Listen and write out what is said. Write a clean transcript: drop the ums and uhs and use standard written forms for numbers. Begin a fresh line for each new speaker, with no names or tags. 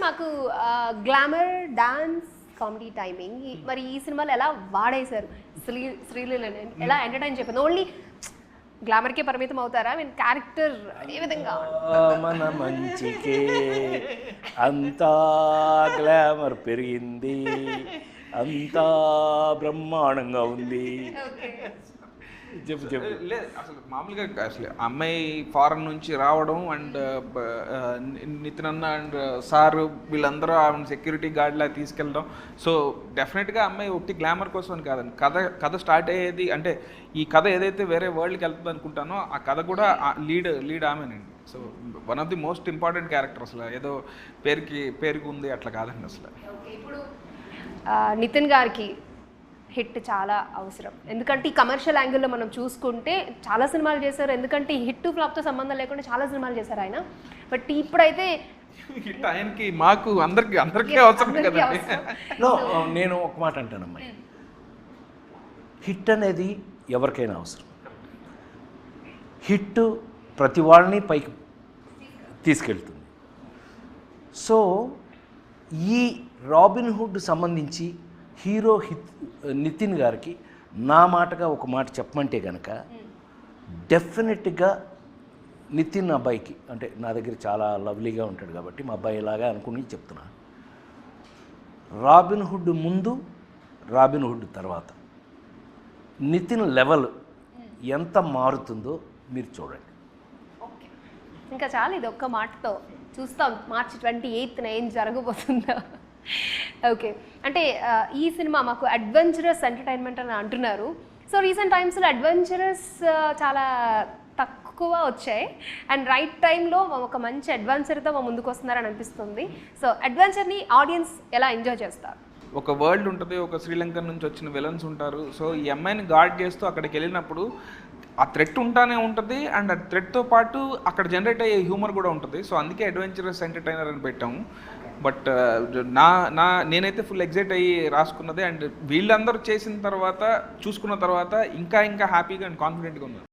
మాకు glamour, dance, comedy timing మరి ఈ సినిమాలో ఎలా వాడేశారు? శ్రీలీలని ఎలా ఎంటర్టైన్ చెప్పింది? ఓన్లీ గ్లామర్కే పరిమితం అవుతారా? మీన్ క్యారెక్టర్ ఏ విధంగా
మన మంచికే అంతా గ్లామర్ పెరిగింది, అంతా బ్రహ్మాండంగా ఉంది. చెప్పు చెప్పు.
లేదు అసలు మామూలుగా అసలు అమ్మాయి ఫారెన్ నుంచి రావడం అండ్ నితిన్ అన్న అండ్ సార్ వీళ్ళందరూ ఆమె సెక్యూరిటీ గార్డ్లా తీసుకెళ్ళడం. సో డెఫినెట్గా అమ్మాయి ఒకటి గ్లామర్ కోసం అని కాదండి. కథ స్టార్ట్ అయ్యేది అంటే ఈ కథ ఏదైతే వేరే వరల్డ్కి వెళ్తుంది అనుకుంటానో ఆ కథ కూడా లీడ్ ఆమెనండి. So one of the most important character. అసలు ఏదో పేరుకి ఉంది అట్లా కాదండి అసలు.
ఇప్పుడు నితిన్ గారికి హిట్ చాలా అవసరం, ఎందుకంటే ఈ కమర్షియల్ యాంగిల్లో మనం చూసుకుంటే చాలా సినిమాలు చేశారు. ఎందుకంటే హిట్ ఫ్లాప్తో సంబంధం లేకుండా చాలా సినిమాలు చేశారు ఆయన. బట్ ఇప్పుడైతే
హిట్ ఆయనకి మాకు అందరికీ అవసరం కదండి.
నేను ఒక మాట అంటానమ్మా, హిట్ అనేది ఎవరికైనా అవసరం. హిట్ ప్రతి వాళ్ళని పైకి తీసుకెళ్తుంది. సో ఈ రాబిన్ హుడ్ సంబంధించి హీరో నితిన్ గారికి నా మాటగా ఒక మాట చెప్పమంటే కనుక డెఫినెట్గా నితిన్ అబ్బాయికి, అంటే నా దగ్గర చాలా లవ్లీగా ఉంటాడు కాబట్టి మా అబ్బాయి ఇలాగా అనుకుని చెప్తున్నా, రాబిన్ హుడ్ ముందు రాబిన్ హుడ్ తర్వాత నితిన్ లెవెల్ ఎంత మారుతుందో మీరు చూడండి.
ఓకే, ఇంకా చాలా ఇది ఒక్క మాటతో చూస్తాం మార్చి 28న ఏం జరగబోతుందో. ఓకే, అంటే ఈ సినిమా మాకు అడ్వెంచరస్ ఎంటర్టైన్మెంట్ అని అంటున్నారు. సో రీసెంట్ టైమ్స్లో అడ్వెంచరస్ చాలా తక్కువ వచ్చాయి అండ్ రైట్ టైంలో ఒక మంచి అడ్వెంచర్తో మా ముందుకు వస్తున్నారని అనిపిస్తుంది. సో అడ్వెంచర్ని ఆడియన్స్ ఎలా ఎంజాయ్ చేస్తారు?
ఒక వరల్డ్ ఉంటుంది, ఒక శ్రీలంక నుంచి వచ్చిన విలన్స్ ఉంటారు. సో ఈ అమ్మాయిని గార్డ్ చేస్తూ అక్కడికి వెళ్ళినప్పుడు ఆ థ్రెట్ ఉంటానే ఉంటుంది అండ్ ఆ థ్రెట్తో పాటు అక్కడ జనరేట్ అయ్యే హ్యూమర్ కూడా ఉంటుంది. సో అందుకే అడ్వెంచరస్ ఎంటర్టైనర్ అని పెట్టాము. బట్ నేనైతే ఫుల్ ఎగ్జైట్ అయ్యి రాసుకున్నది అండ్ వీళ్ళందరూ చేసిన తర్వాత చూసుకున్న తర్వాత ఇంకా హ్యాపీగా అండ్ కాన్ఫిడెంట్గా ఉన్నాను.